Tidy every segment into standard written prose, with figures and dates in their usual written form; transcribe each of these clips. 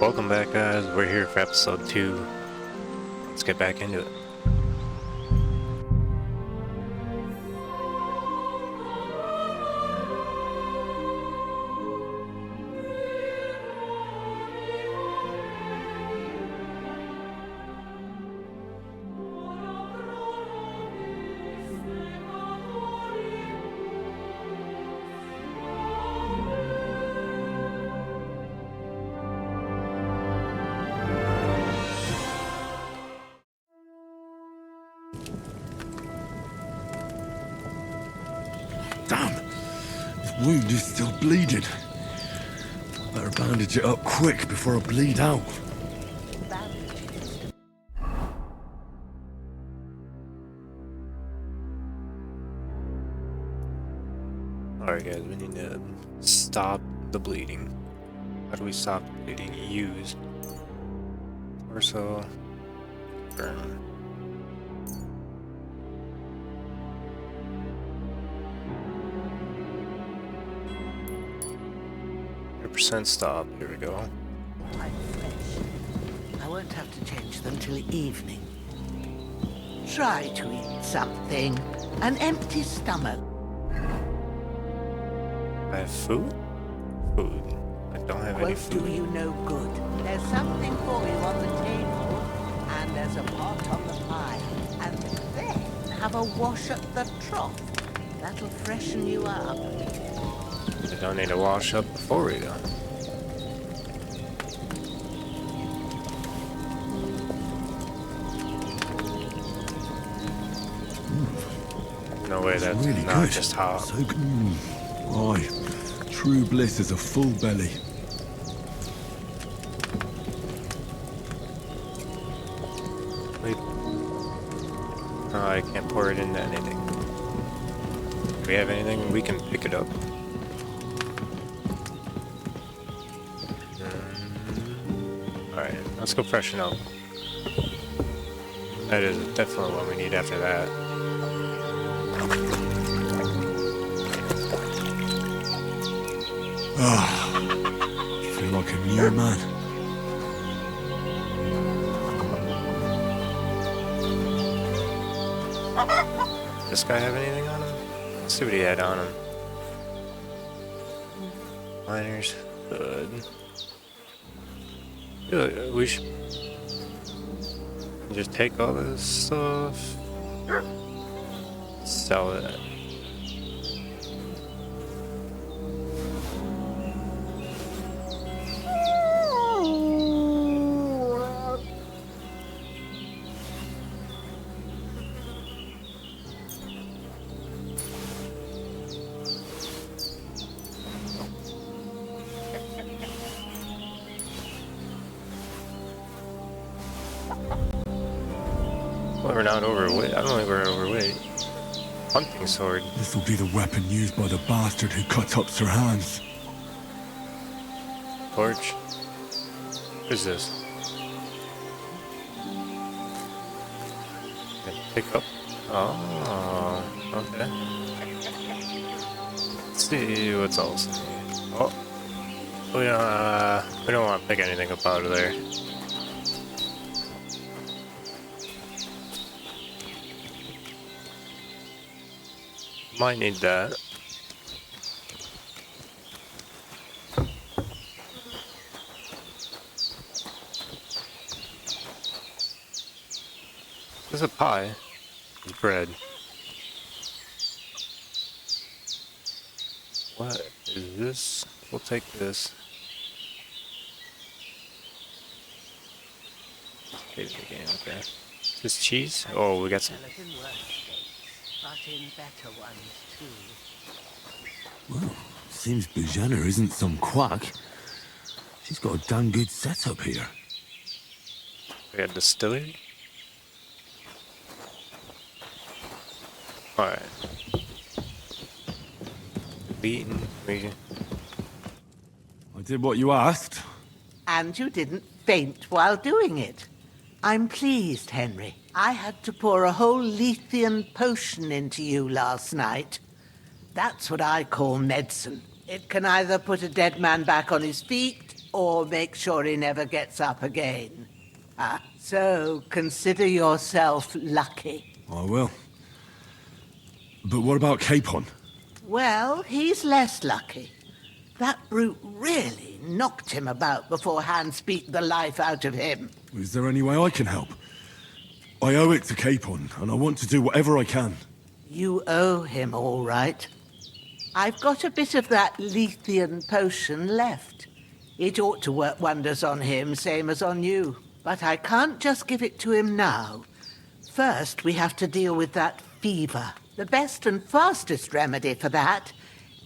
Welcome back, guys. We're here for episode 2. Let's get back into it. Damn! His wound is still bleeding. Better bandage it up quick before I bleed out. Alright, guys, we need to stop the bleeding. How do we stop the bleeding? Use torso, burn. Percent stop. Here we go. I'm fresh. I won't have to change them till evening. Try to eat something. An empty stomach. I have food? Food. I don't have any Won't food. do you no good. There's something for you on the table, and there's a pot on the fire, and then have a wash at the trough. That'll freshen you up. I don't need to wash up before we go. No way, that's Really not good. just hot. So good. Aye. True bliss is a full belly. Wait. Oh, I can't pour it into anything. Do we have anything? We can pick it up. Alright, let's go freshen up. That is definitely what we need after that. Feel like a new man. This guy have anything on him? Let's see what he had on him. Miner's hood. We should just take all this stuff, sell it. Well, we're not overweight. I don't think we're overweight. Hunting sword. This will be the weapon used by the bastard who cuts up Sir Hans. Torch. What is this? Pick up. Oh, okay. Let's see what's else. Oh, we don't want to pick anything up out of there. Might need that. There's a pie. It's bread. What is this? We'll take this. Okay, okay. Is this cheese? Oh, we got some. But in better ones too. Well, seems Bujana isn't some quack. She's got a damn good setup here. We got distillery. Alright. Beaten. I did what you asked. And you didn't faint while doing it. I'm pleased, Henry. I had to pour a whole Lethean potion into you last night. That's what I call medicine. It can either put a dead man back on his feet, or make sure he never gets up again. So consider yourself lucky. I will. But what about Capon? Well, he's less lucky. That brute really knocked him about before Hans beat the life out of him. Is there any way I can help? I owe it to Capon, and I want to do whatever I can. You owe him, all right. I've got a bit of that Lethean potion left. It ought to work wonders on him, same as on you. But I can't just give it to him now. First, we have to deal with that fever. The best and fastest remedy for that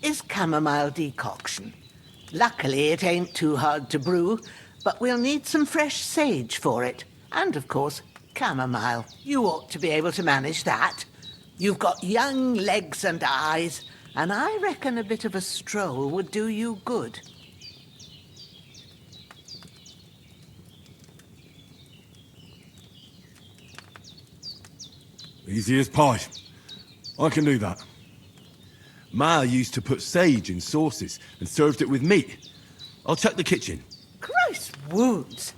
is chamomile decoction. Luckily, it ain't too hard to brew, but we'll need some fresh sage for it. And, of course, chamomile. You ought to be able to manage that. You've got young legs and eyes, and I reckon a bit of a stroll would do you good. Easy as pie. I can do that. Ma used to put sage in sauces and served it with meat. I'll check the kitchen. Christ wounds!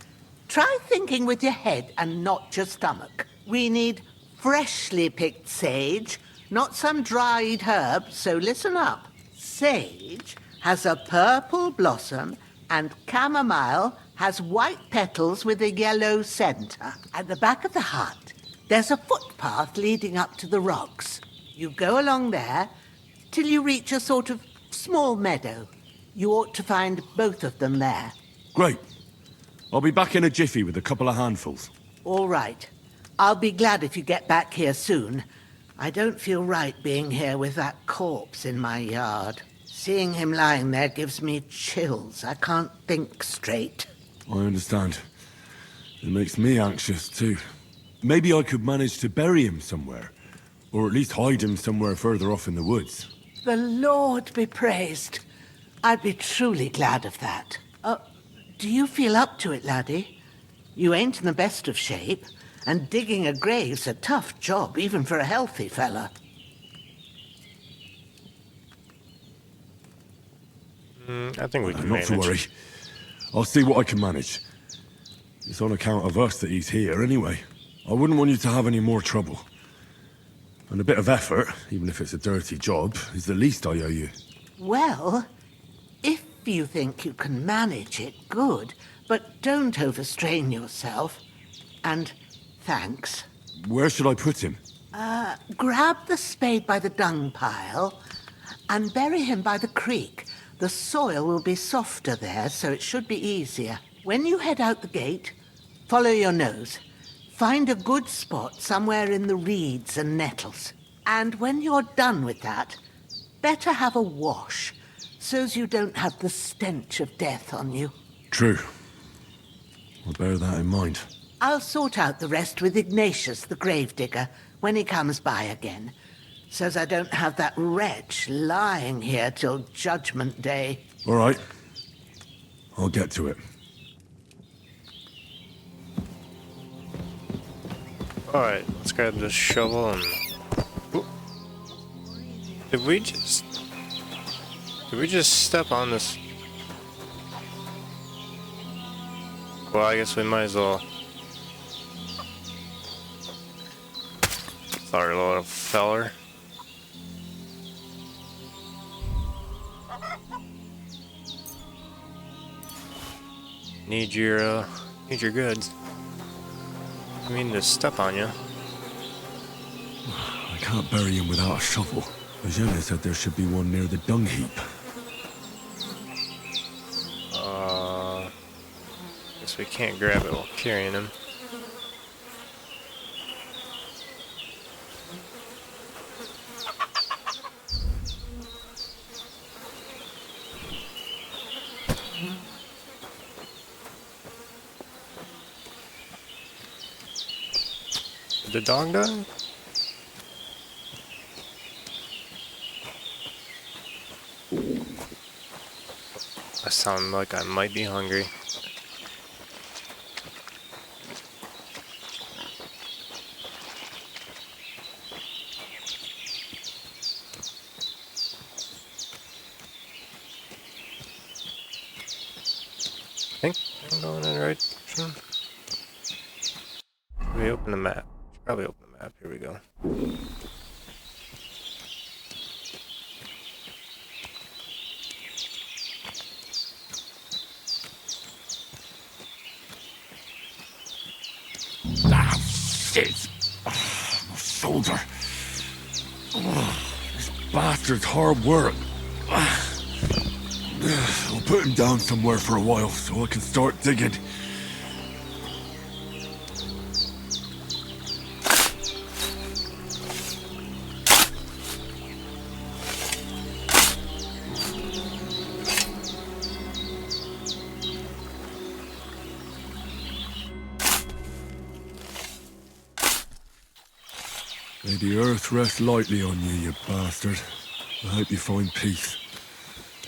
Try thinking with your head and not your stomach. We need freshly picked sage, not some dried herb, so listen up. Sage has a purple blossom and chamomile has white petals with a yellow center. At the back of the hut, there's a footpath leading up to the rocks. You go along there till you reach a sort of small meadow. You ought to find both of them there. Great. I'll be back in a jiffy with a couple of handfuls. All right. I'll be glad if you get back here soon. I don't feel right being here with that corpse in my yard. Seeing him lying there gives me chills. I can't think straight. I understand. It makes me anxious, too. Maybe I could manage to bury him somewhere. Or at least hide him somewhere further off in the woods. The Lord be praised. I'd be truly glad of that. Do you feel up to it, laddie? You ain't in the best of shape, and digging a grave's a tough job, even for a healthy fella. I think we can Not manage. to worry. I'll see what I can manage. It's on account of us that he's here, anyway. I wouldn't want you to have any more trouble. And a bit of effort, even if it's a dirty job, is the least I owe you. Well, if you think you can manage it, good. But don't overstrain yourself. And thanks. Where should I put him? Grab the spade by the dung pile and bury him by the creek. The soil will be softer there, so it should be easier. When you head out the gate, follow your nose. Find a good spot somewhere in the reeds and nettles. And when you're done with that, better have a wash, so's you don't have the stench of death on you. True. I'll bear that in mind. I'll sort out the rest with Ignatius, the gravedigger, when he comes by again, so's I don't have that wretch lying here till Judgment Day. All right. I'll get to it. Alright, let's grab this shovel and... Oop. Did we just step on this? Well, I guess we might as well. Sorry, little feller. Need your goods. I mean to step on you. I can't bury him without a shovel. Bohemia said there should be one near the dung heap. Guess we can't grab it while carrying him. Did the dog die? I sound like I might be hungry. think I'm going in the right direction. Should we open the map? Should probably open the map. Here we go. Ah, shit! Oh, my shoulder. Oh, this bastard's hard work. I'll put him down somewhere for a while so I can start digging. May the earth rest lightly on you, you bastard. I hope you find peace.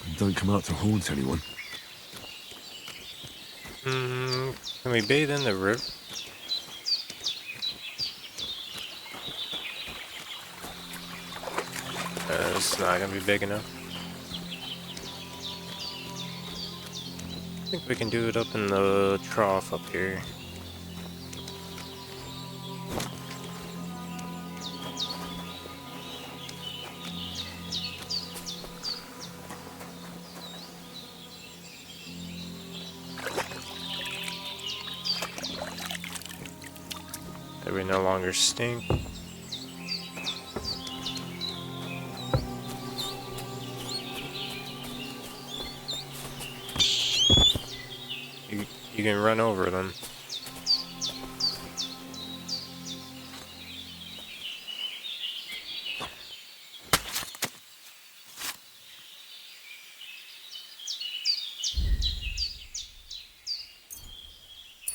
And don't come out to haunt anyone. Can we bathe in the river? It's not gonna be big enough. I think we can do it up in the trough up here. That we no longer stink. You can run over them.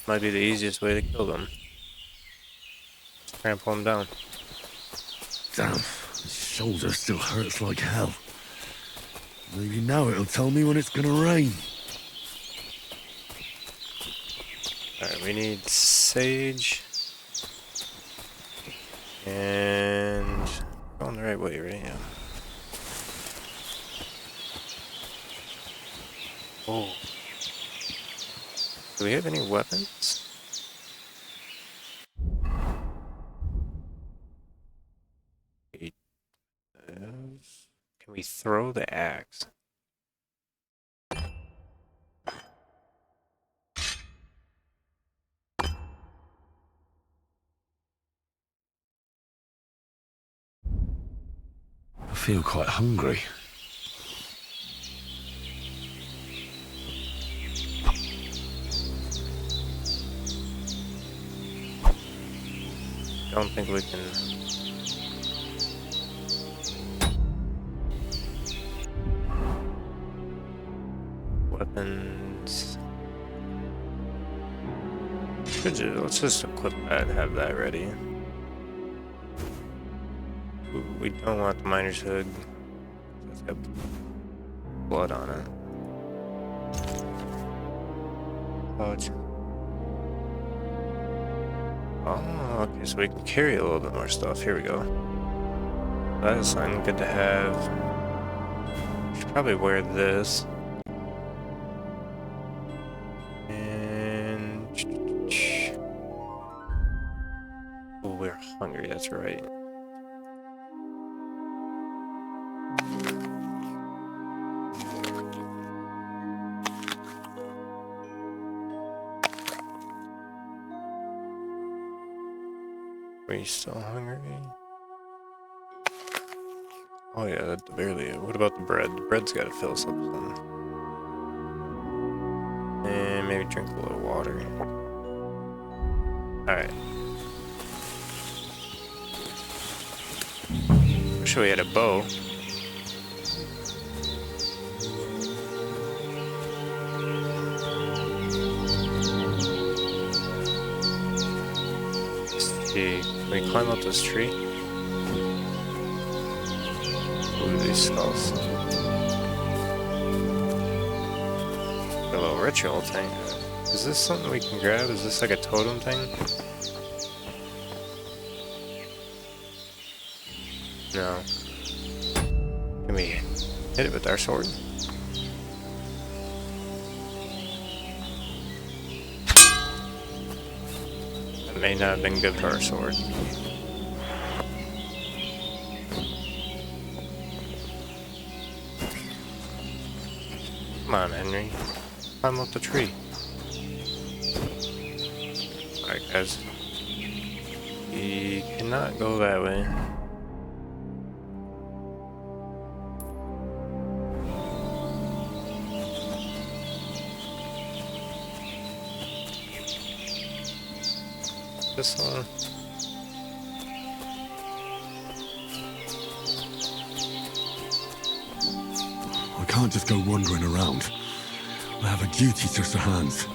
Might be the easiest way to kill them. Trample them down. Damn, my shoulder still hurts like hell. Maybe now it'll tell me when it's gonna rain. Alright, we need sage. And going the right way, right? Yeah. Oh. Do we have any weapons? Can we throw the axe? I feel quite hungry. Don't think we can. Weapons. Let's just equip that, have that ready. Ooh, we don't want the miner's hood. It's got blood on it. Oh, okay, so we can carry a little bit more stuff. Here we go. That is something good to have. Should probably wear this. And oh, we're hungry. That's right. Are you still hungry? Oh yeah, that barely. What about the bread? The bread's got to fill us up some. And maybe drink a little water. Alright. Wish we had a bow. Let's see. Can we climb up this tree? Ooh, these skulls. A little ritual thing. Is this something we can grab? Is this like a totem thing? No. Can we hit it with our sword? may not have been good for our sword. Come on, Henry. Climb up the tree. Alright, guys. We cannot go that way. This one. I can't just go wandering around. I have a duty to Sir Hans.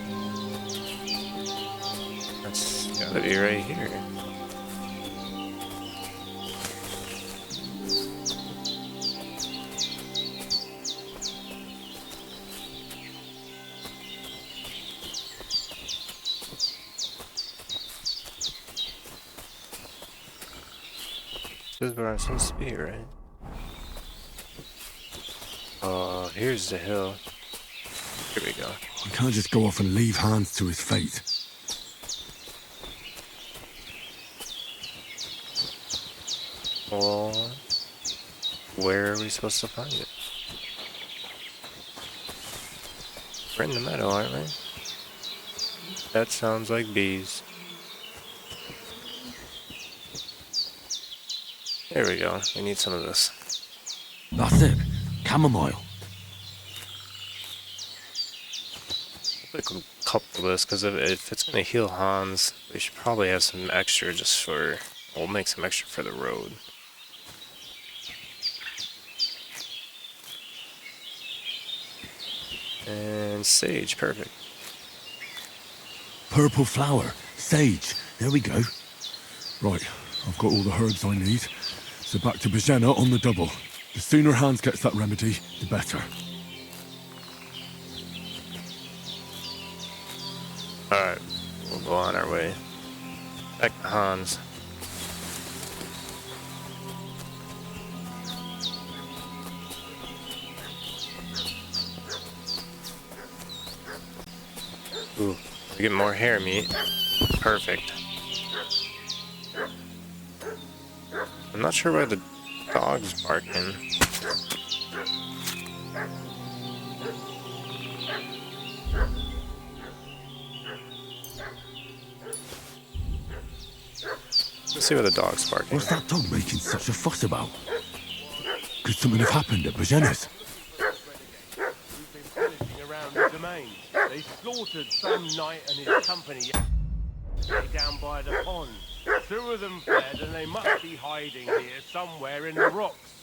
That's gotta be right here. This is where I'm supposed to be, right? Oh, here's the hill. Here we go. I can't just go off and leave Hans to his fate. Well, where are we supposed to find it? We're in the meadow, aren't we? That sounds like bees. There we go. We need some of this. That's it. Chamomile. We can couple this because if it's gonna heal Hans, we should probably have some extra just for. We'll make some extra for the road. And sage, perfect. Purple flower. Sage. There we go. Right. I've got all the herbs I need. So back to Bohemia on the double. The sooner Hans gets that remedy, the better. Alright, we'll go on our way. Back to Hans. Ooh, we get more hair meat. Perfect. I'm not sure why the dog's barking. Let's see what the dog's barking. What's that dog making such a fuss about? Could something have happened at Bohemia's? Who've been pillaging around the domain. They slaughtered some knight and his company down by the pond. 2 of them fled and they must be hiding here somewhere in the rocks.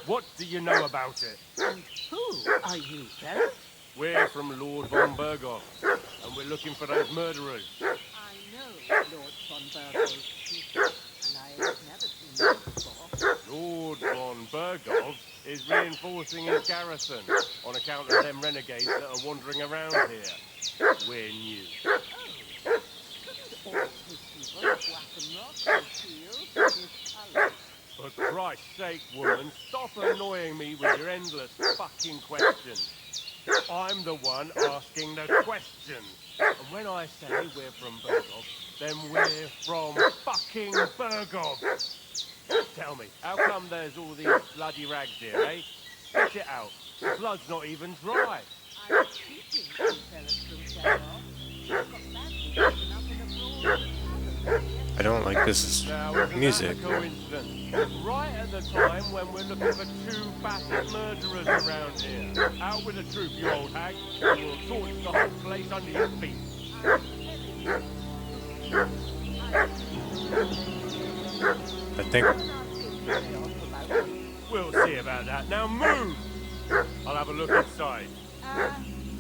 What do you know about it? And who are you, Ferret? We're from Lord von Berghoff, and we're looking for those murderers. I know Lord von Berghoff's people, and I have never seen them before. Lord von Berghoff is reinforcing his garrison on account of them renegades that are wandering around here. We're new. Oh, couldn't all his people whack and rock with shields and his colours? For Christ's sake, woman, stop annoying me with your endless fucking questions. I'm the one asking the questions. And when I say we're from Berghoff, then we're from fucking Berghoff. Tell me, how come there's all these bloody rags here, eh? Spit it out. The blood's not even dry. I'm keeping you fellas from Berghoff. I've got badly taken up in a broad tavern. I don't like this Now, isn't music. that a coincidence? Right at the time when we're looking for 2 fatted murderers around here. Out with the truth, you old hag, and we'll torch the whole place under your feet. I think We'll see about that. Now move! I'll have a look inside.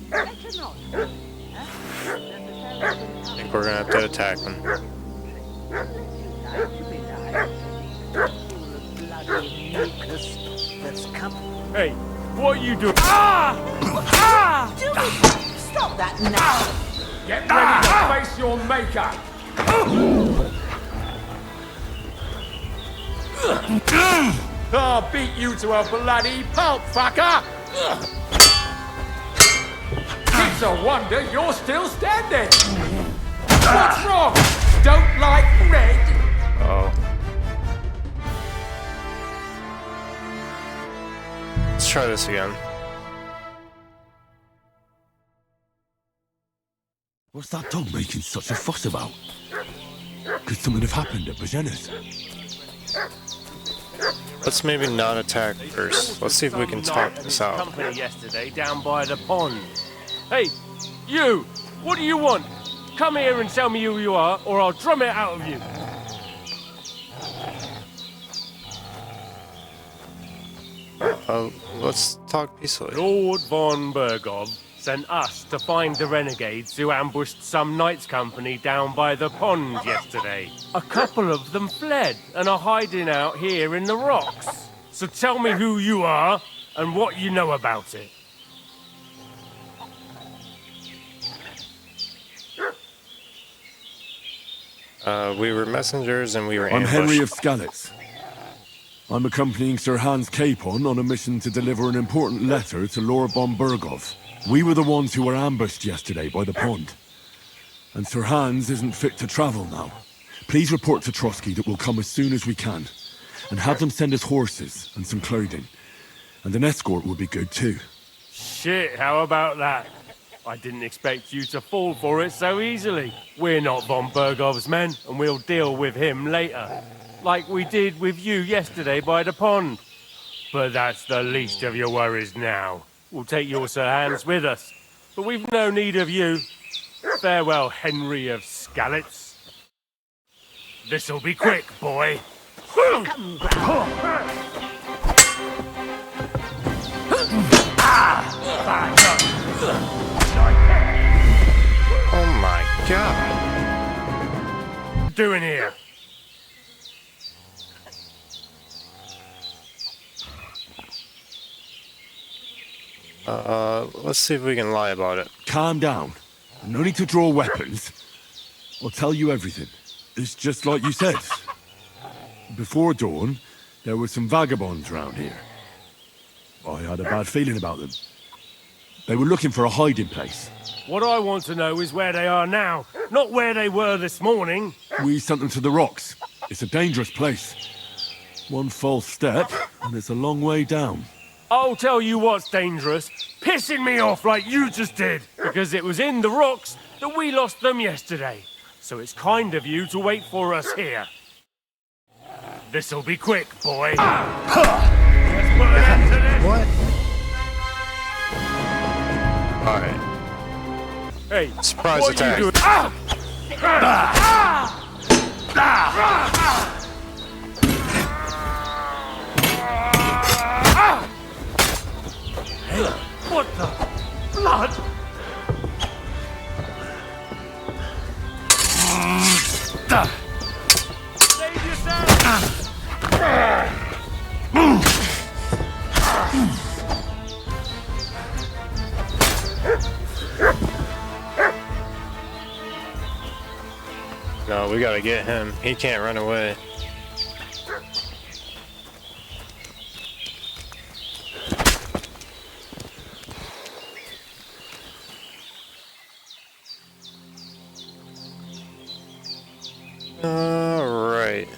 Better not. I think we're gonna have to attack them. That's come. Hey, what are you doing? Ah! Ah! Stop that now! Get ready to face your maker! I'll beat you to a bloody pulp, fucker! It's a wonder you're still standing! What's wrong? don't like red? Oh. Let's try this again. What's that dog making such a fuss about? Could something have happened at Bohemia's? Let's maybe not attack first. Let's see if we can talk this out. Company yesterday down by the pond. Hey, you! What do you want? Come here and tell me who you are, or I'll drum it out of you. Let's talk peacefully. Lord von Bergov sent us to find the renegades who ambushed some knights' company down by the pond yesterday. A couple of them fled and are hiding out here in the rocks. So tell me who you are and what you know about it. We were messengers and we were I'm ambushed. Henry of Skalitz. I'm accompanying Sir Hans Capon on a mission to deliver an important letter to Lord von Bergov. We were the ones who were ambushed yesterday by the pond. And Sir Hans isn't fit to travel now. Please report to Trotsky that we'll come as soon as we can. And have them send us horses and some clothing. And an escort would be good too. Shit, how about that? I didn't expect you to fall for it so easily. We're not von Bergov's men, and we'll deal with him later. Like we did with you yesterday by the pond. But that's the least of your worries now. We'll take your Sir Hans with us. But we've no need of you. Farewell, Henry of Skalitz. This'll be quick, boy. Oh my god. Doing here? Let's see if we can lie about it. Calm down. No need to draw weapons. I'll tell you everything. It's just like you said. Before dawn, there were some vagabonds round here. I had a bad feeling about them. They were looking for a hiding place. What I want to know is where they are now, not where they were this morning. We sent them to the rocks. It's a dangerous place. One false step, and it's a long way down. I'll tell you what's dangerous. Pissing me off like you just did. Because it was in the rocks that we lost them yesterday. So it's kind of you to wait for us here. This'll be quick, boy. Let's put an end to this. What? Alright. Hey, Surprise what attack. are you doing? What the? Blood? Save yourself! No, we gotta get him. He can't run away. Alright.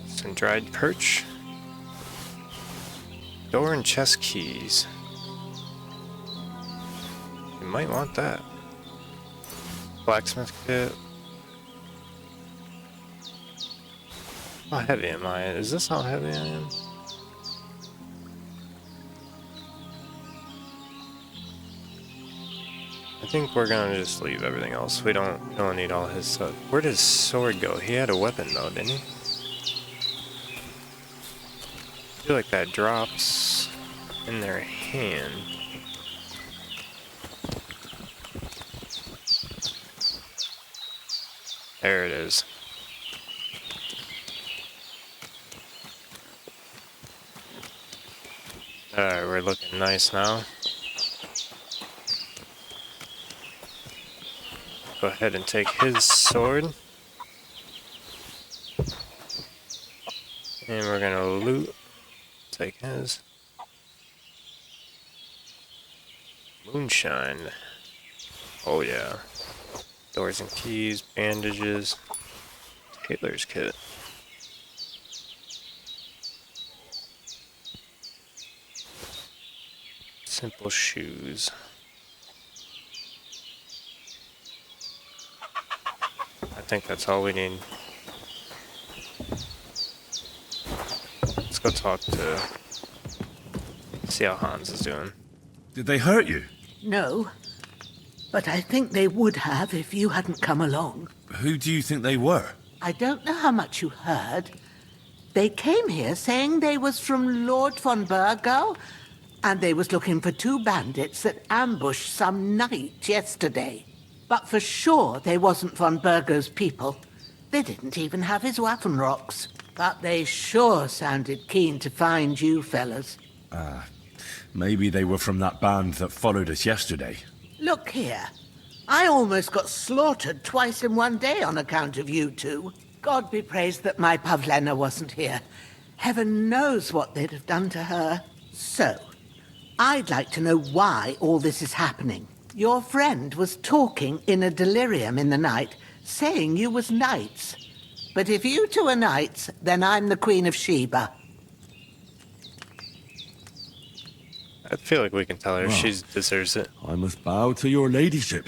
Some dried perch. Door and chest keys. You might want that. Blacksmith kit. How heavy am I? Is this how heavy I am? I think we're gonna just leave everything else. We don't need all his stuff. Where did his sword go? He had a weapon though, didn't he? I feel like that drops in their hand. There it is. Alright, we're looking nice now. Go ahead and take his sword. And we're gonna loot. Take his. Moonshine. Oh yeah. Doors and keys, bandages, tailor's kit. Simple shoes. I think that's all we need. Let's go talk to... see how Hans is doing. Did they hurt you? No, but I think they would have if you hadn't come along. Who do you think they were? I don't know how much you heard. They came here saying they was from Lord von Burgo, and they was looking for 2 bandits that ambushed some knight yesterday. But for sure they wasn't von Burgo's people. They didn't even have his Waffenrocks. But they sure sounded keen to find you fellas. Maybe they were from that band that followed us yesterday. Look here. I almost got slaughtered twice in one day on account of you two. God be praised that my Pavlena wasn't here. Heaven knows what they'd have done to her. So, I'd like to know why all this is happening. Your friend was talking in a delirium in the night, saying you was knights. But if you two are knights, then I'm the Queen of Sheba. I feel like we can tell her she deserves it. I must bow to your ladyship.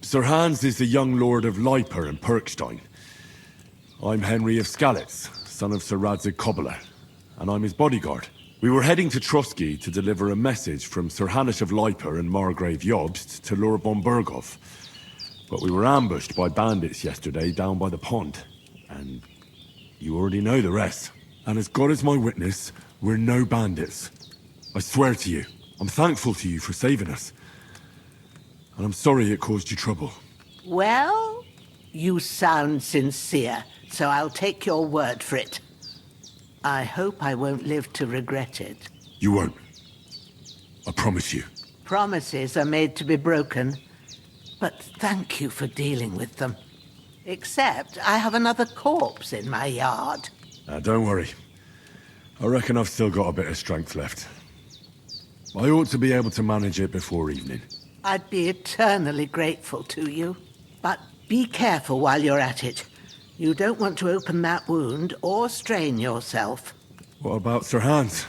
Sir Hans is the young lord of Leiper and Perkstein. I'm Henry of Skalitz, son of Sir Radzig Cobbler, and I'm his bodyguard. We were heading to Trotsky to deliver a message from Sir Hanish of Leiper and Margrave Jobst to Lord von Burgov. But we were ambushed by bandits yesterday down by the pond. And you already know the rest. And as God is my witness, we're no bandits. I swear to you, I'm thankful to you for saving us. And I'm sorry it caused you trouble. Well, you sound sincere, so I'll take your word for it. I hope I won't live to regret it. You won't. I promise you. Promises are made to be broken, but thank you for dealing with them. Except I have another corpse in my yard. Don't worry. I reckon I've still got a bit of strength left. I ought to be able to manage it before evening. I'd be eternally grateful to you. But be careful while you're at it. You don't want to open that wound or strain yourself. What about Sir Hans?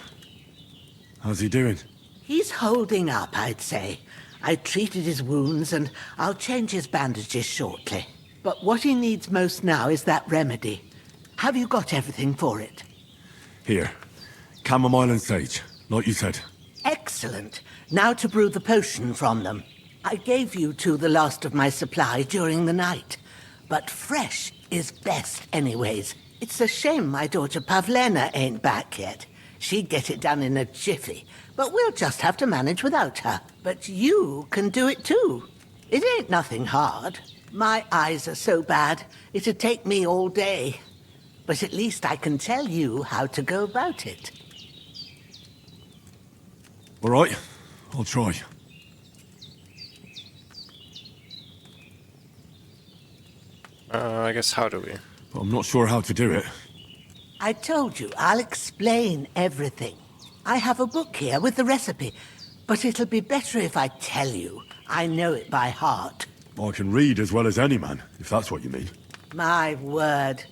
How's he doing? He's holding up, I'd say. I treated his wounds and I'll change his bandages shortly. But what he needs most now is that remedy. Have you got everything for it? Here. Chamomile and sage, like you said. Excellent. Now to brew the potion from them. I gave you two the last of my supply during the night. But fresh is best anyways. It's a shame my daughter Pavlena ain't back yet. She'd get it done in a jiffy. But we'll just have to manage without her. But you can do it too. It ain't nothing hard. My eyes are so bad, it'd take me all day. But at least I can tell you how to go about it. All right, I'll try. I guess how do we? But I'm not sure how to do it. I told you, I'll explain everything. I have a book here with the recipe, but it'll be better if I tell you. I know it by heart. I can read as well as any man, if that's what you mean. My word.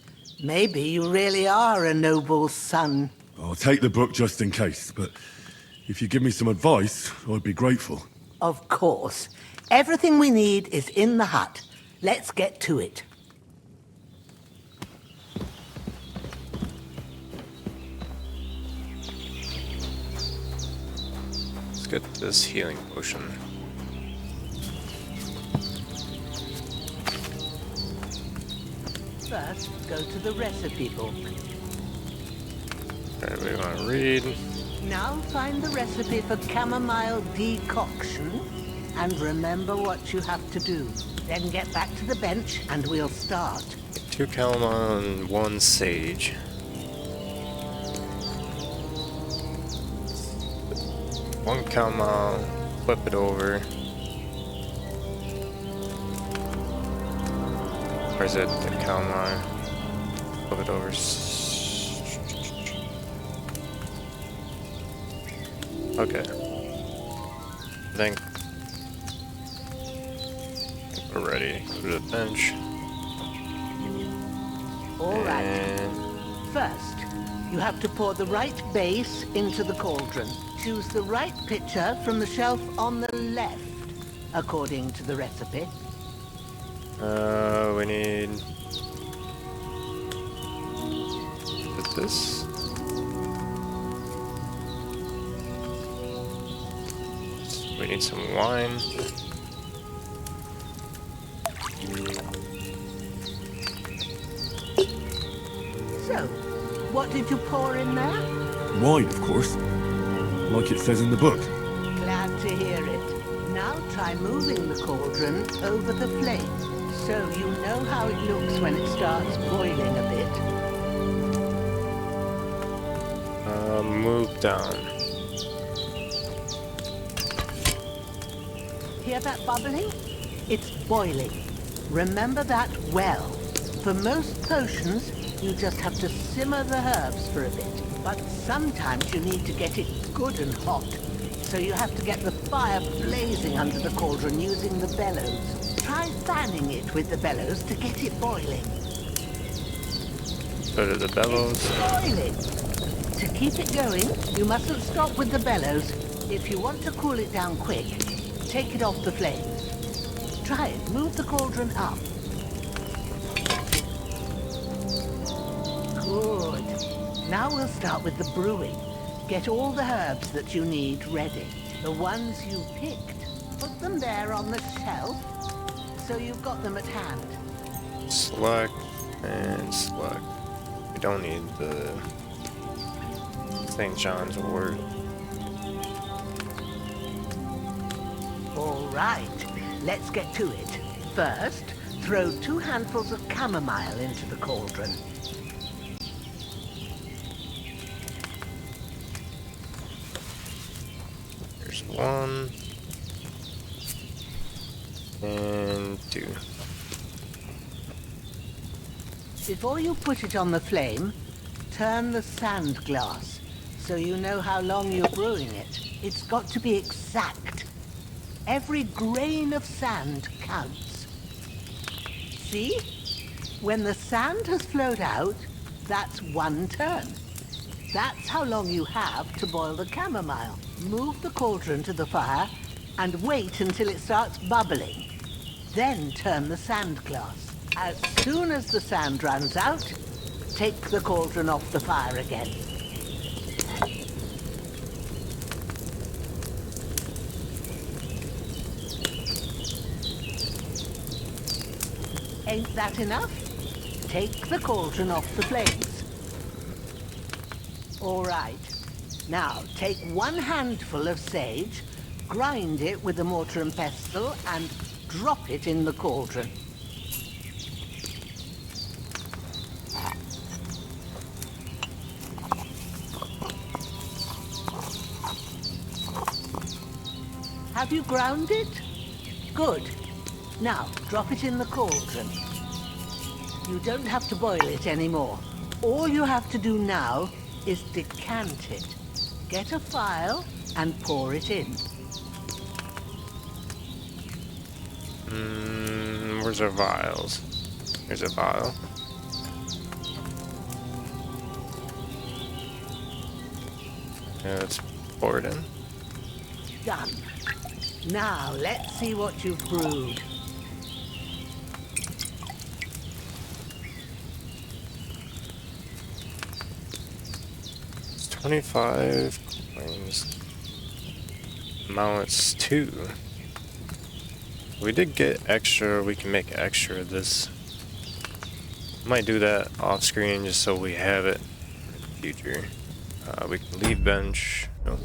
Maybe you really are a noble son. I'll take the book just in case, but if you give me some advice, I'd be grateful. Of course. Everything we need is in the hut. Let's get to it. Let's get this healing potion. First, go to the recipe book. Alright, we want to read. Now find the recipe for chamomile decoction, and remember what you have to do. Then get back to the bench, and we'll start. 2 chamomile and 1 sage. One chamomile, flip it over. Or is it the chamomile? Flip it over. Okay. I think We're ready. Go to the bench. All right. And First, you have to pour the right base into the cauldron. Choose the right pitcher from the shelf on the left, according to the recipe. we need this. We need some wine. So, what did you pour in there? Wine, of course. Like it says in the book. Glad to hear it. Now try moving the cauldron over the flame, so you know how it looks when it starts boiling a bit. Move down. Hear that bubbling? It's boiling. Remember that well. For most potions, you just have to simmer the herbs for a bit. But sometimes you need to get it good and hot. So you have to get the fire blazing under the cauldron using the bellows. Try fanning it with the bellows to get it boiling. Go to the bellows. It's boiling! To keep it going, you mustn't stop with the bellows. If you want to cool it down quick, take it off the flames. Try it. Move the cauldron up. Good. Now we'll start with the brewing. Get all the herbs that you need ready. The ones you picked. Put them there on the shelf, so you've got them at hand. Select and select. We don't need the St. John's wort. All right, let's get to it. First, throw 2 handfuls of chamomile into the cauldron. There's 1 and 2. Before you put it on the flame, turn the sand glass so you know how long you're brewing it. It's got to be exact. Every grain of sand counts. See? When the sand has flowed out, that's 1 turn. That's how long you have to boil the chamomile. Move the cauldron to the fire and wait until it starts bubbling. Then turn the sand glass. As soon as the sand runs out, take the cauldron off the fire again. Ain't that enough? Take the cauldron off the flames. All right. Now, take 1 handful of sage, grind it with a mortar and pestle, and drop it in the cauldron. Have you ground it? Good. Now, drop it in the cauldron. You don't have to boil it anymore. All you have to do now is decant it. Get a phial and pour it in. Where's our vials? Here's a vial. Yeah, let's pour it in. Done. Now, let's see what you've brewed. It's 25 coins. Mallets 2. We did get extra. We can make extra of this. Might do that off screen just so we have it in the future. We can leave bench. No.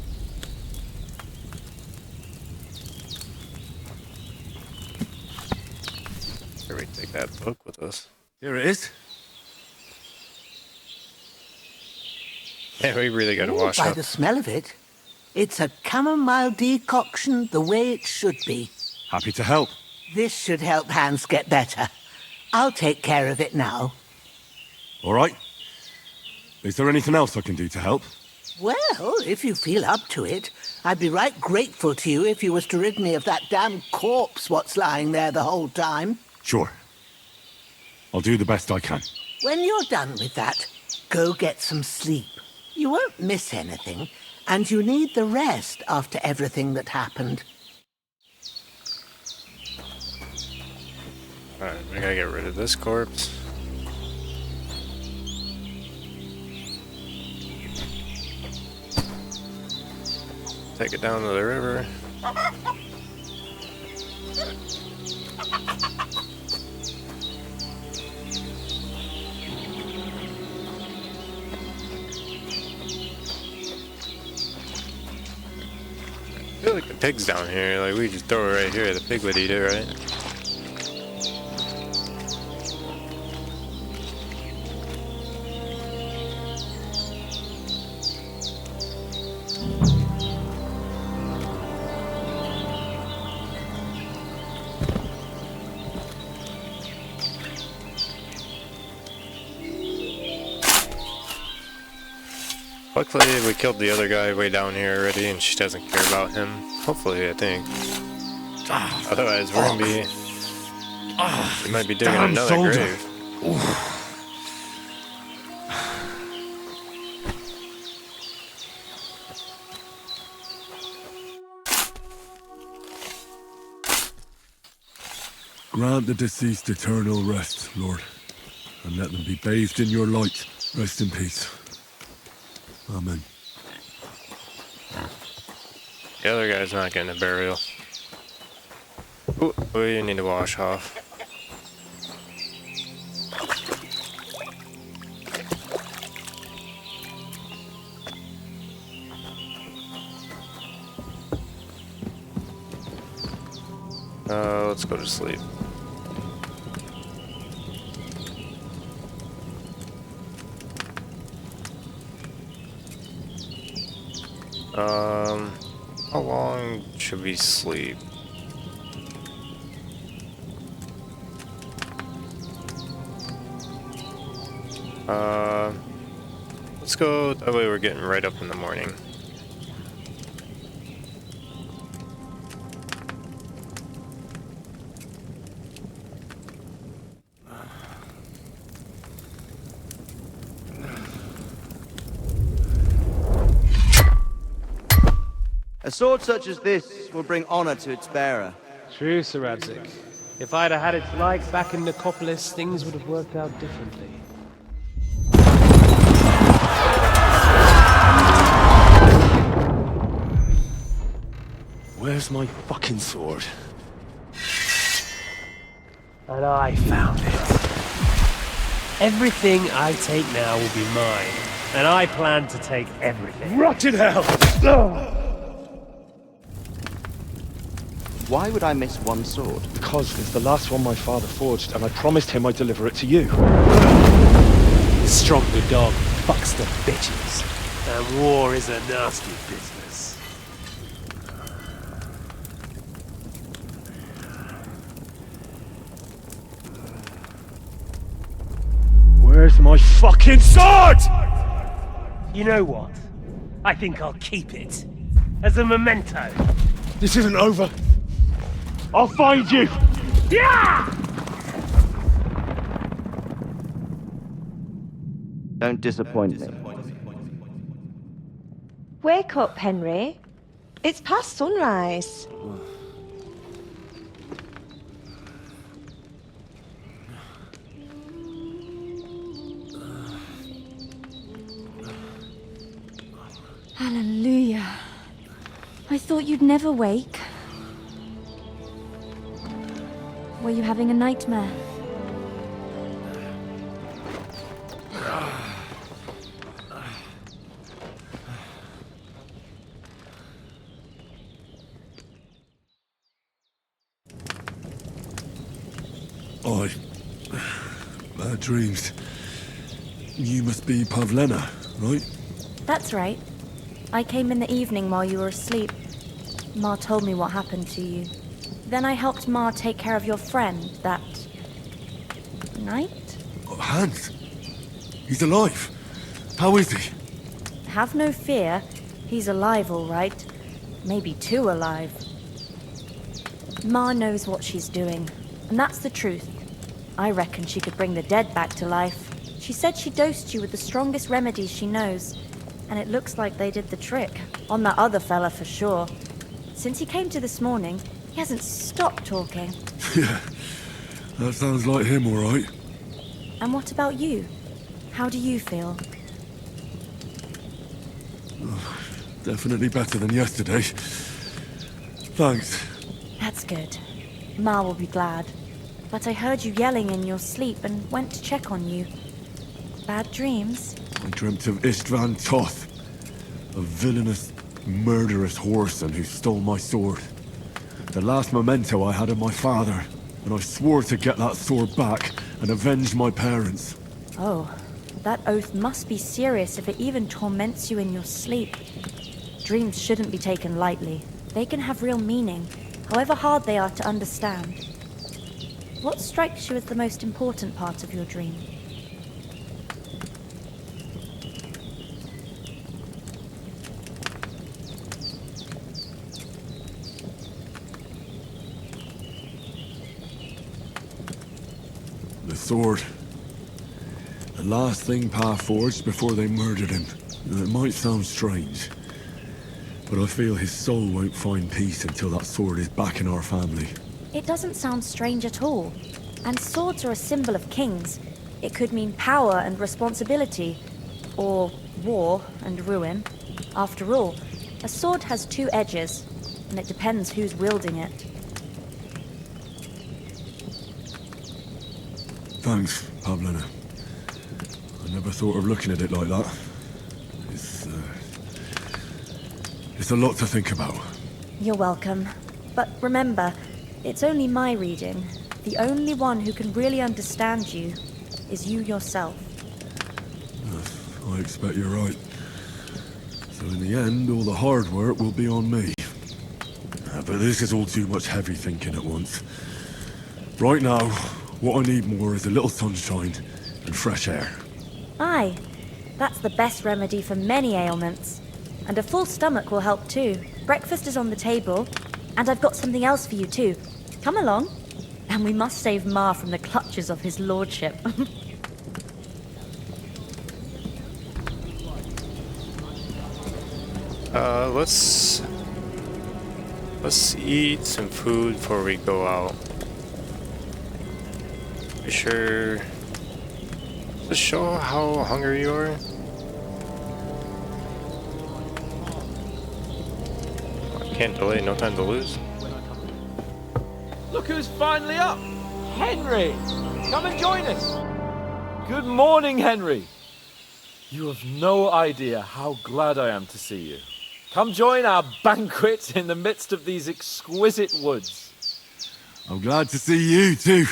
Here we take that book with us. Here it is. Yeah, we really gotta Ooh, wash by up. the smell of it, it's a chamomile decoction the way it should be. Happy to help. This should help Hans get better. I'll take care of it now. All right. Is there anything else I can do to help? Well, if you feel up to it, I'd be right grateful to you if you was to rid me of that damn corpse what's lying there the whole time. Sure. I'll do the best I can. When you're done with that, go get some sleep. You won't miss anything, and you need the rest after everything that happened. Alright, we gotta get rid of this corpse. Take it down to the river. I feel like the pig's down here, like we just throw it right here, the pig would eat it, right? Luckily, we killed the other guy way down here already, and she doesn't care about him. Hopefully, I think. Otherwise, we're gonna be... we might be digging another soldier. grave. Grant the deceased eternal rest, Lord, and let them be bathed in your light. Rest in peace. Amen. The other guy's not getting a burial. Ooh, we need to wash off. Let's go to sleep. How long should we sleep? Let's go, that way we're getting right up in the morning. A sword such as this will bring honor to its bearer. True, Sir Radzik. If I'd have had its like back in Necropolis, things would have worked out differently. Where's my fucking sword? And I found it. Everything I take now will be mine, and I plan to take everything. Rot in hell! Why would I miss one sword? Because it's the last one my father forged, and I promised him I'd deliver it to you. Stronger dog fucks the bitches, and war is a nasty business. Where's my fucking sword? You know what? I think I'll keep it. As a memento. This isn't over. I'll find you! Yeah! Don't disappoint me. Wake up, Henry. It's past sunrise. Hallelujah. I thought you'd never wake. Were you having a nightmare? Bad dreams. You must be Pavlena, right? That's right. I came in the evening while you were asleep. Ma told me what happened to you. Then I helped Ma take care of your friend that night? Oh, Hans. He's alive. How is he? Have no fear. He's alive, all right. maybe 2 alive. Ma knows what she's doing, and that's the truth. I reckon she could bring the dead back to life. She said she dosed you with the strongest remedies she knows, and it looks like they did the trick. On that other fella for sure. Since he came to this morning, he hasn't stopped talking. Yeah, that sounds like him, all right. And what about you? How do you feel? Definitely better than yesterday. Thanks. That's good. Ma will be glad. But I heard you yelling in your sleep and went to check on you. Bad dreams? I dreamt of Istvan Toth, a villainous, murderous whoreson who stole my sword. The last memento I had of my father, and I swore to get that sword back and avenge my parents. Oh, that oath must be serious if it even torments you in your sleep. Dreams shouldn't be taken lightly. They can have real meaning, however hard they are to understand. What strikes you as the most important part of your dream? The sword. The last thing Pa forged before they murdered him. It might sound strange, but I feel his soul won't find peace until that sword is back in our family. It doesn't sound strange at all. And swords are a symbol of kings. It could mean power and responsibility, or war and ruin. After all, a sword has 2 edges, and it depends who's wielding it. Thanks, Pavlina. I never thought of looking at it like that. It's a lot to think about. You're welcome. But remember, it's only my reading. The only one who can really understand you is you yourself. I expect you're right. So in the end, all the hard work will be on me. But this is all too much heavy thinking at once. Right now, what I need more is a little sunshine and fresh air. Aye, that's the best remedy for many ailments. And a full stomach will help too. Breakfast is on the table, and I've got something else for you too. Come along. And we must save Ma from the clutches of his lordship. Let's eat some food before we go out. Be sure to show how hungry you are. Can't delay, no time to lose. Look who's finally up! Henry! Come and join us! Good morning, Henry! You have no idea how glad I am to see you. Come join our banquet in the midst of these exquisite woods. I'm glad to see you, too.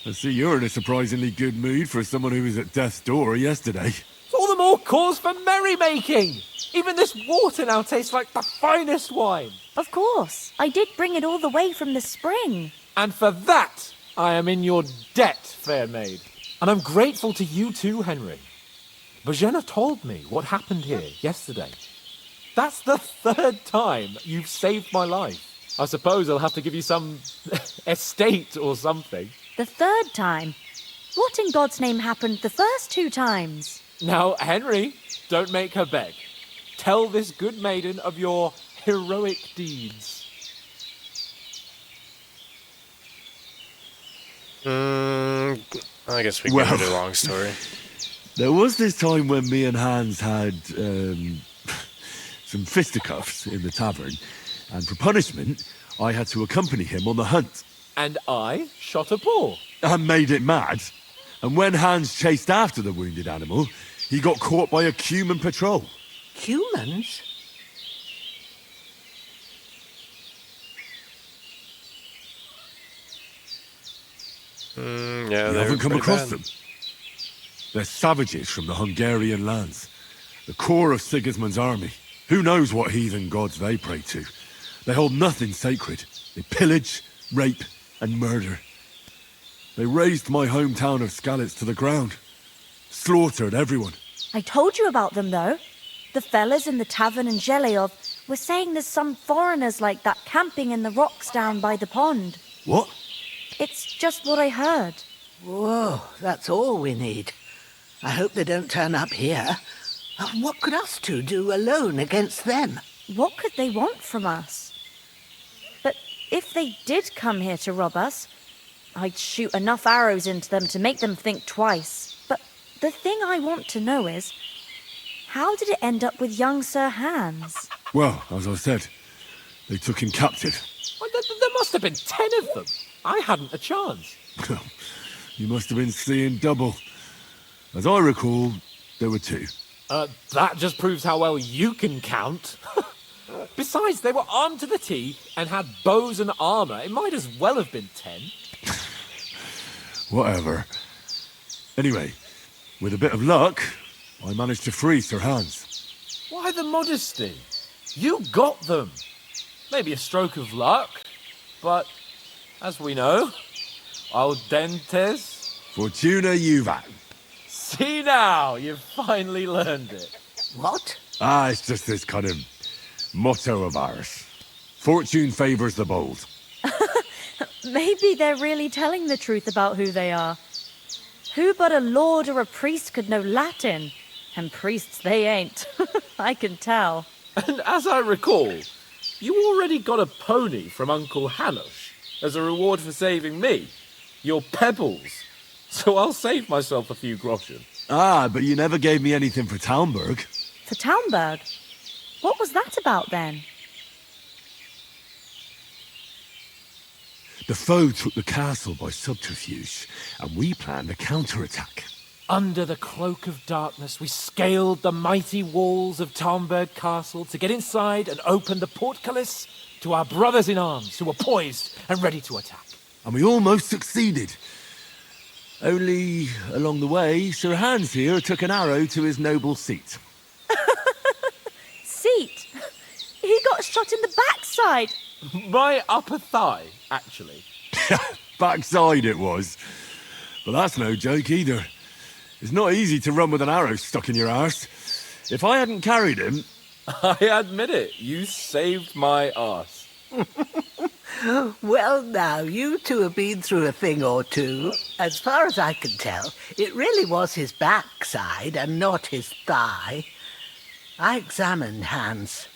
I see you're in a surprisingly good mood for someone who was at death's door yesterday. It's all the more cause for merrymaking! Even this water now tastes like the finest wine. Of course. I did bring it all the way from the spring. And for that, I am in your debt, fair maid. And I'm grateful to you too, Henry. Bohemia told me what happened here yesterday. That's the 3rd time you've saved my life. I suppose I'll have to give you some estate or something. The 3rd time? What in God's name happened the first 2 times? Now, Henry, don't make her beg. Tell this good maiden of your heroic deeds. I guess we can do a long story. There was this time when me and Hans had some fisticuffs in the tavern, and for punishment, I had to accompany him on the hunt. And I shot a boar. And made it mad. And when Hans chased after the wounded animal, he got caught by a Cuman patrol. Humans? Yeah, You haven't come across them. They're savages from the Hungarian lands. The core of Sigismund's army. Who knows what heathen gods they pray to? They hold nothing sacred. They pillage, rape, and murder. They razed my hometown of Skalitz to the ground. Slaughtered everyone. I told you about them, though. The fellas in the tavern in Zheleyov. We're saying there's some foreigners like that camping in the rocks down by the pond. What? It's just what I heard. Whoa, that's all we need. I hope they don't turn up here. What could us two do alone against them? What could they want from us? But if they did come here to rob us, I'd shoot enough arrows into them to make them think twice. But the thing I want to know is, how did it end up with young Sir Hans? Well, as I said, they took him captive. Well, there must have been 10 of them. I hadn't a chance. You must have been seeing double. As I recall, there were 2. That just proves how well you can count. Besides, they were armed to the teeth and had bows and armour. It might as well have been 10. Whatever. Anyway, with a bit of luck, I managed to free Sir Hans. Why the modesty? You got them. Maybe a stroke of luck, but as we know, al dentes. Fortuna juvat. See now, you've finally learned it. What? It's just this kind of motto of ours. Fortune favours the bold. Maybe they're really telling the truth about who they are. Who but a lord or a priest could know Latin? And priests they ain't. I can tell. And as I recall, you already got a pony from Uncle Hanush as a reward for saving me. Your pebbles. So I'll save myself a few groschen. But you never gave me anything for Talmberg. For Talmberg? What was that about then? The foe took the castle by subterfuge, and we planned a counterattack. Under the cloak of darkness, we scaled the mighty walls of Talmberg Castle to get inside and open the portcullis to our brothers in arms who were poised and ready to attack. And we almost succeeded. Only, along the way, Sir Hans here took an arrow to his noble seat. Seat? He got shot in the backside. My upper thigh, actually. Backside it was. But that's no joke either. It's not easy to run with an arrow stuck in your arse. If I hadn't carried him... I admit it, you saved my arse. Well, now, you two have been through a thing or two. As far as I can tell, it really was his backside and not his thigh. I examined Hans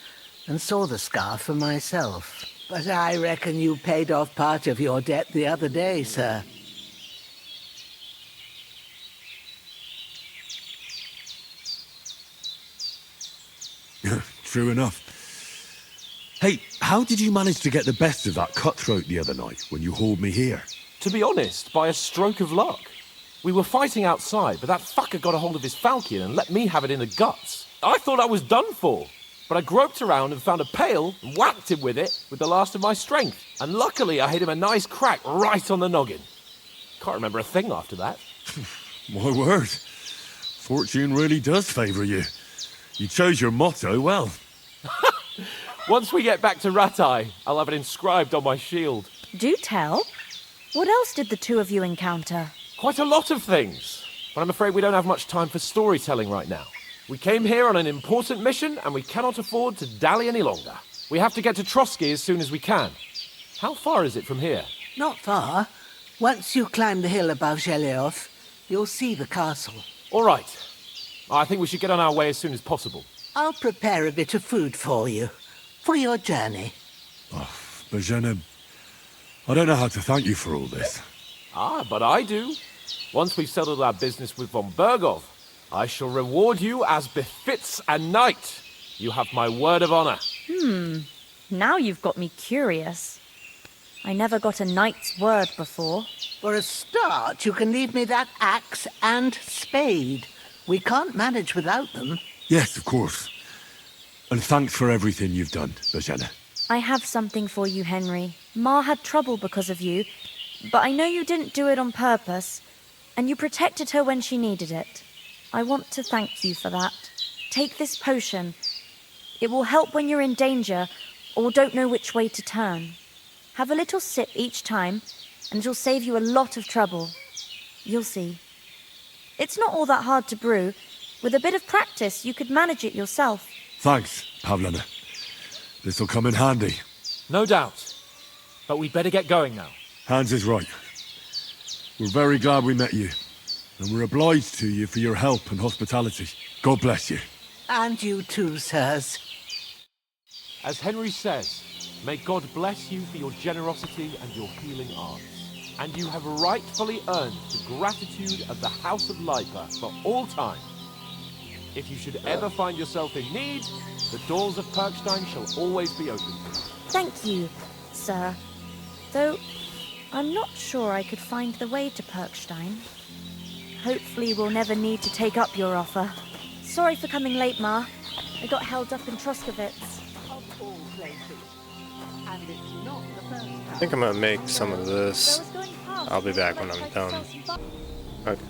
and saw the scar for myself. But I reckon you paid off part of your debt the other day, sir. True enough. Hey, how did you manage to get the best of that cutthroat the other night when you hauled me here? To be honest, by a stroke of luck. We were fighting outside, but that fucker got a hold of his falchion and let me have it in the guts. I thought I was done for. But I groped around and found a pail and whacked him with it with the last of my strength. And luckily I hit him a nice crack right on the noggin. Can't remember a thing after that. My word. Fortune really does favour you. You chose your motto well. Once we get back to Ratai, I'll have it inscribed on my shield. Do tell. What else did the two of you encounter? Quite a lot of things. But I'm afraid we don't have much time for storytelling right now. We came here on an important mission, and we cannot afford to dally any longer. We have to get to Trotsky as soon as we can. How far is it from here? Not far. Once you climb the hill above Zheleov, you'll see the castle. All right. I think we should get on our way as soon as possible. I'll prepare a bit of food for you, for your journey. Bohemia, I don't know how to thank you for all this. But I do. Once we've settled our business with von Bergov, I shall reward you as befits a knight. You have my word of honor. Now you've got me curious. I never got a knight's word before. For a start, you can leave me that axe and spade. We can't manage without them. Yes, of course. And thanks for everything you've done, Bohemia. I have something for you, Henry. Ma had trouble because of you, but I know you didn't do it on purpose, and you protected her when she needed it. I want to thank you for that. Take this potion. It will help when you're in danger or don't know which way to turn. Have a little sip each time, and it'll save you a lot of trouble. You'll see. It's not all that hard to brew. With a bit of practice, you could manage it yourself. Thanks, Pavlana. This'll come in handy. No doubt. But we'd better get going now. Hans is right. We're very glad we met you. And we're obliged to you for your help and hospitality. God bless you. And you too, sirs. As Henry says, may God bless you for your generosity and your healing arts. And you have rightfully earned the gratitude of the House of Lipa for all time. If you should ever find yourself in need, the doors of Perkstein shall always be open to you. Thank you, sir. Though, I'm not sure I could find the way to Perkstein. Hopefully we'll never need to take up your offer. Sorry for coming late, Ma. I got held up in Troskowitz. Of all places. And it's not the first time. I think I'm gonna make some of this. I'll be back when I'm done. Okay.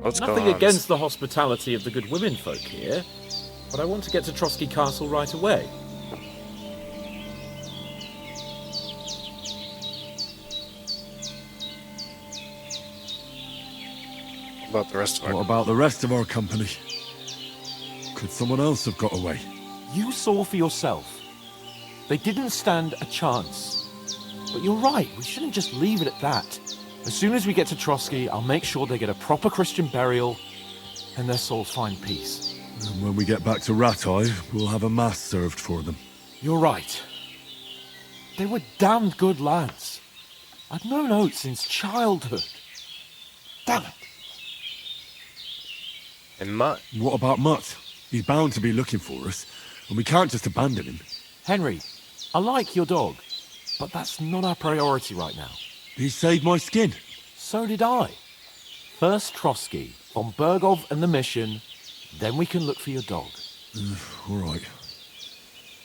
What's going Nothing on? against the hospitality of the good women folk here, but I want to get to Trotsky Castle right away. What about the rest of What our... about the rest of our company? Could someone else have got away? You saw for yourself. They didn't stand a chance. But you're right, we shouldn't just leave it at that. As soon as we get to Trotsky, I'll make sure they get a proper Christian burial and their souls find peace. And when we get back to Ratai, we'll have a mass served for them. You're right. They were damned good lads. I've known Oates since childhood. Damn it. And Mutt? What about Mutt? He's bound to be looking for us, and we can't just abandon him. Henry, I like your dog, but that's not our priority right now. He saved my skin. So did I. First Trotsky, von Bergov and the mission, then we can look for your dog. All right.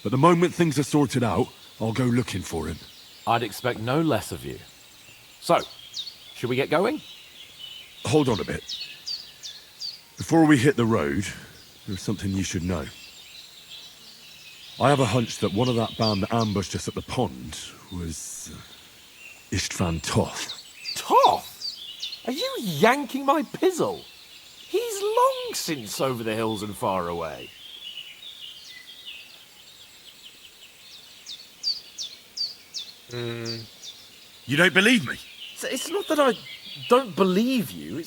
But the moment things are sorted out, I'll go looking for him. I'd expect no less of you. So, should we get going? Hold on a bit. Before we hit the road, there's something you should know. I have a hunch that one of that band that ambushed us at the pond was... Istvan Toth. Toth? Are you yanking my pizzle? He's long since over the hills and far away. You don't believe me? It's not that I don't believe you,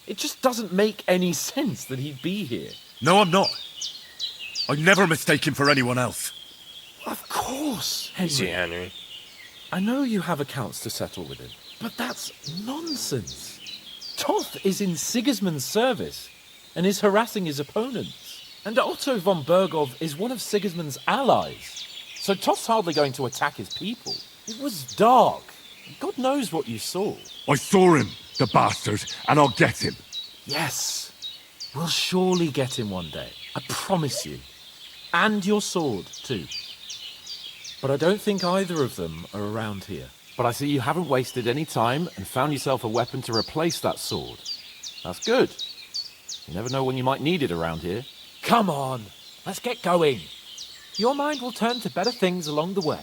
it just doesn't make any sense that he'd be here. No, I'm not. I'd never mistake him for anyone else. Of course, Easy, Henry. Henry. I know you have accounts to settle with him, but that's nonsense. Toth is in Sigismund's service and is harassing his opponents. And Otto von Bergov is one of Sigismund's allies. So Toth's hardly going to attack his people. It was dark. God knows what you saw. I saw him, the bastard, and I'll get him. Yes, we'll surely get him one day. I promise you. And your sword, too. But I don't think either of them are around here. But I see you haven't wasted any time and found yourself a weapon to replace that sword. That's good. You never know when you might need it around here. Come on, let's get going. Your mind will turn to better things along the way.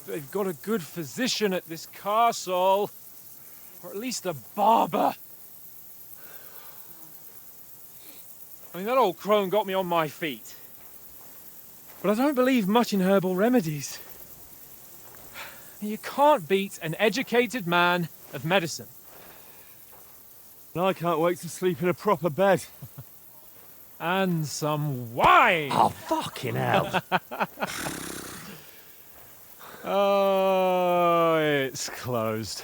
hope they've got a good physician at this castle. Or at least a barber. I mean, that old crone got me on my feet. But I don't believe much in herbal remedies. You can't beat an educated man of medicine. And I can't wait to sleep in a proper bed. And some wine! Oh, fucking hell. Oh, it's closed.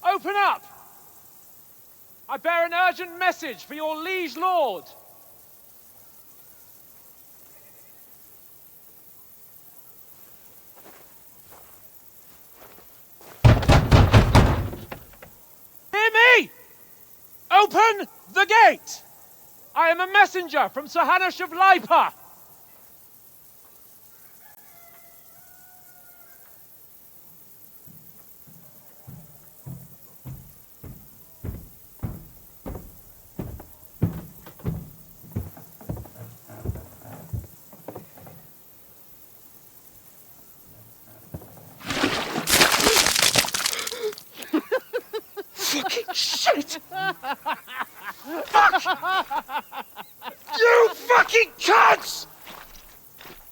Open up! I bear an urgent message for your liege lord. Hear me! Open the gate! I am a messenger from Sir Hanush of Lipa. Shit! Fuck! You fucking cunts!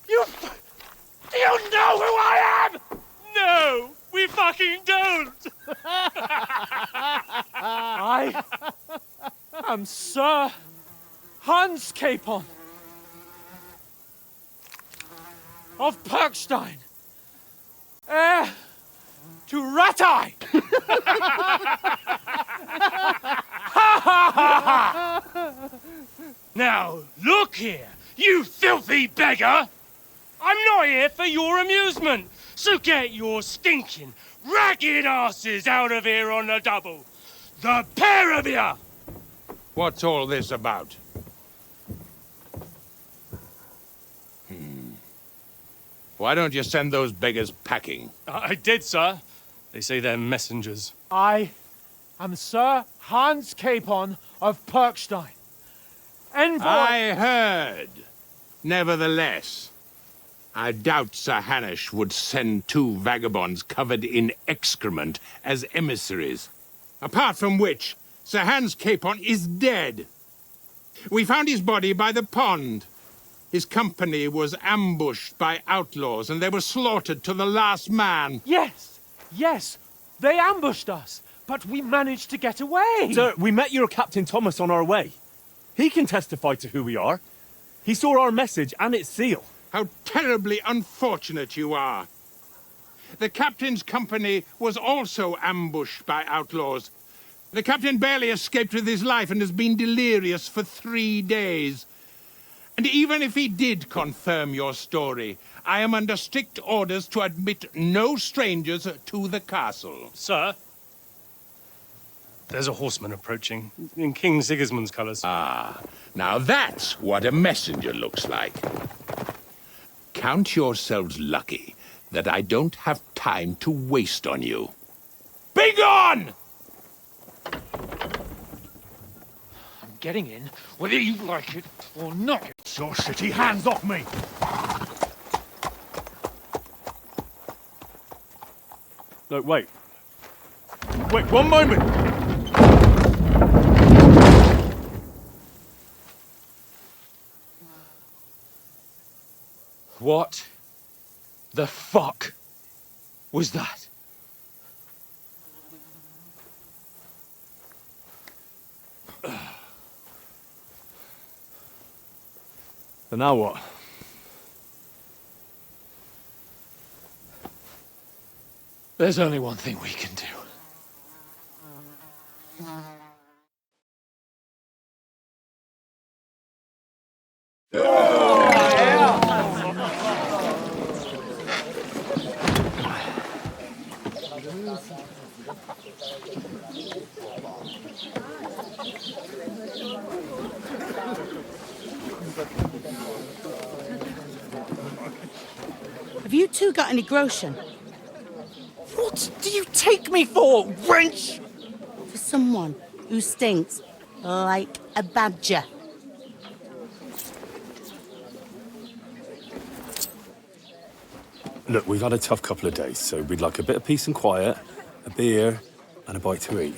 Do you know who I am? No, we fucking don't! I am Sir Hans Capon of Perkstein, heir to Ratai! Now, look here, you filthy beggar! I'm not here for your amusement, so get your stinking, ragged asses out of here on the double. The pair of you! What's all this about? Why don't you send those beggars packing? I did, sir. They say they're messengers. I am Sir Hans Capon of Perkstein, envoy... I heard. Nevertheless, I doubt Sir Hanush would send two vagabonds covered in excrement as emissaries. Apart from which, Sir Hans Capon is dead. We found his body by the pond. His company was ambushed by outlaws, and they were slaughtered to the last man. Yes, yes, they ambushed us, but we managed to get away. Sir, we met your Captain Thomas on our way. He can testify to who we are. He saw our message and its seal. How terribly unfortunate you are. The captain's company was also ambushed by outlaws. The captain barely escaped with his life and has been delirious for 3 days. And even if he did confirm your story, I am under strict orders to admit no strangers to the castle. Sir? There's a horseman approaching, in King Sigismund's colours. Ah, now that's what a messenger looks like. Count yourselves lucky that I don't have time to waste on you. Be gone! I'm getting in, whether you like it or not. Get your shitty hands off me! No, wait. Wait, one moment! What the fuck was that? So now what? There's only one thing we can do. Have you two got any groschen? What do you take me for, wench? For someone who stinks like a badger. Look, we've had a tough couple of days, so we'd like a bit of peace and quiet, a beer, and a bite to eat.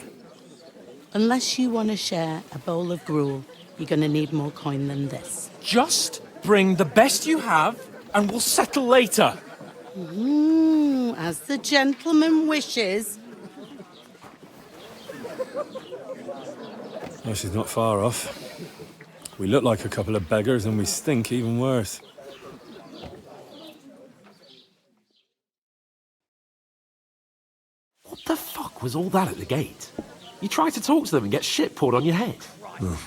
Unless you want to share a bowl of gruel, you're going to need more coin than this. Just bring the best you have, and we'll settle later. As the gentleman wishes. Oh, she's not far off. We look like a couple of beggars, and we stink even worse. What the fuck was all that at the gate? You tried to talk to them and get shit poured on your head. Oh,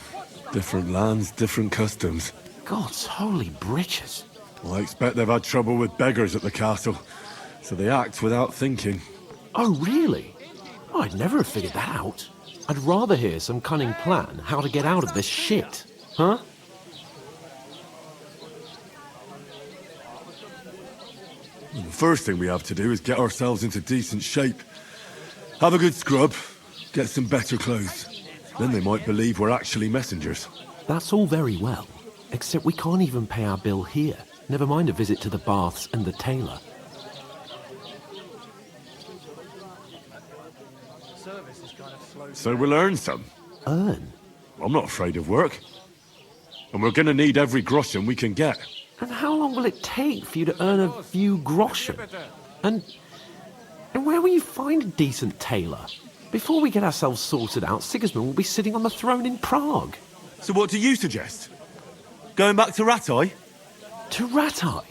different lands, different customs. God's holy britches. Well, I expect they've had trouble with beggars at the castle, so they act without thinking. Oh, really? Oh, I'd never have figured that out. I'd rather hear some cunning plan how to get out of this shit. Huh? Well, the first thing we have to do is get ourselves into decent shape. Have a good scrub, get some better clothes. Then they might believe we're actually messengers. That's all very well, except we can't even pay our bill here. Never mind a visit to the baths and the tailor. So we'll earn some. Earn? I'm not afraid of work. And we're gonna need every groschen we can get. And how long will it take for you to earn a few groschen? And where will you find a decent tailor? Before we get ourselves sorted out, Sigismund will be sitting on the throne in Prague. So what do you suggest? Going back to Ratai? To Ratai?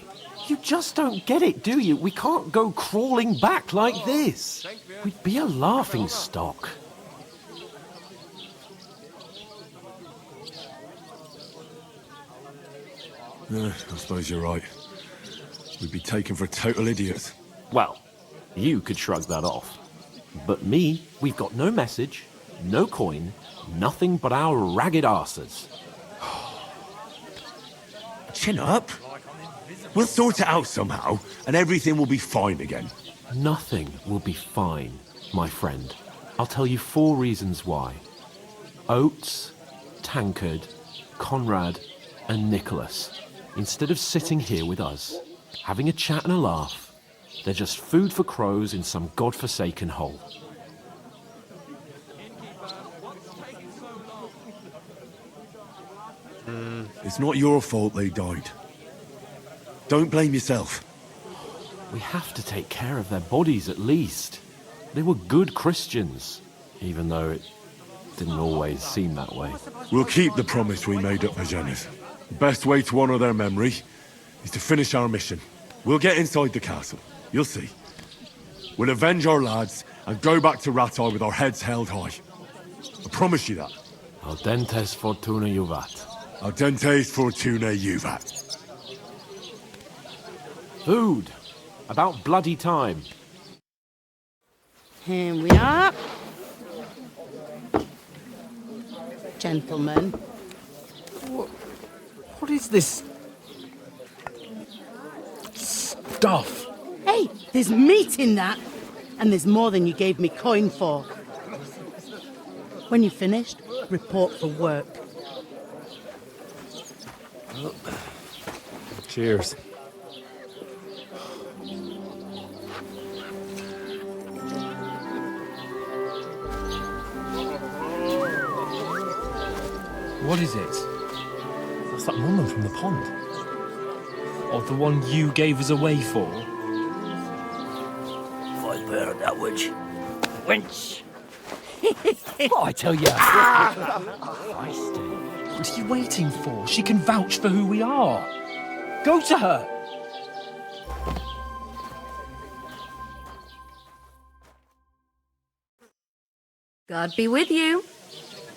You just don't get it, do you? We can't go crawling back like this. We'd be a laughing stock. I suppose you're right. We'd be taken for total idiots. Well, you could shrug that off. But me, we've got no message, no coin, nothing but our ragged arses. Chin up. We'll sort it out somehow, and everything will be fine again. Nothing will be fine, my friend. I'll tell you 4 reasons why. Oates, Tankard, Conrad, and Nicholas. Instead of sitting here with us, having a chat and a laugh, they're just food for crows in some godforsaken hole. It's not your fault they died. Don't blame yourself. We have to take care of their bodies at least. They were good Christians, even though it didn't always seem that way. We'll keep the promise we made at Virginia's. The best way to honor their memory is to finish our mission. We'll get inside the castle. You'll see. We'll avenge our lads and go back to Ratai with our heads held high. I promise you that. Audentes fortuna juvat. Audentes fortuna juvat. Food. About bloody time. Here we are. Gentlemen. What is this stuff? Hey, there's meat in that. And there's more than you gave me coin for. When you're finished, report for work. Cheers. What is it? That's that woman from the pond. Or the one you gave us away for? I've heard that witch. Wench! What I tell you? What are you waiting for? She can vouch for who we are. Go to her. God be with you.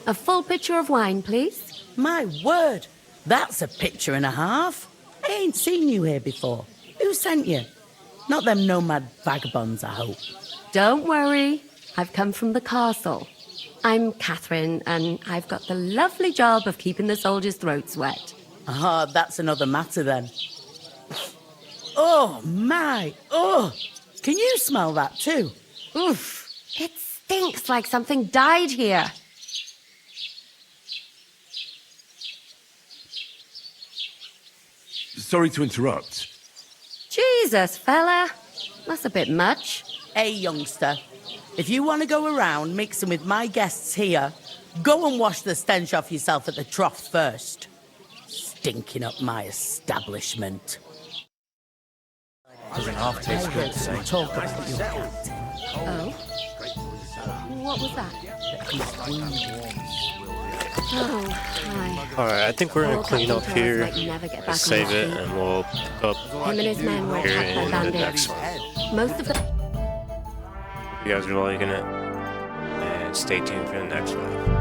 A full pitcher of wine, please. My word, that's a picture and a half. I ain't seen you here before. Who sent you? Not them nomad vagabonds, I hope. Don't worry. I've come from the castle. I'm Catherine, and I've got the lovely job of keeping the soldiers' throats wet. Ah, that's another matter then. Oh, my. Oh, can you smell that too? Oof. It stinks like something died here. Sorry to interrupt. Jesus, fella. That's a bit much. Hey, youngster. If you want to go around mixing with my guests here, go and wash the stench off yourself at the trough first. Stinking up my establishment. Doesn't half taste good to say. Talk about your cat. Oh? What was that? Oh, hi. Alright, I think we're gonna All clean up Captain Torres here, let you never get back on save your it, feet. and we'll pick up Him and his men were here attacked by in the bandits. next one. Most of the... Hope you guys are liking it, and stay tuned for the next one.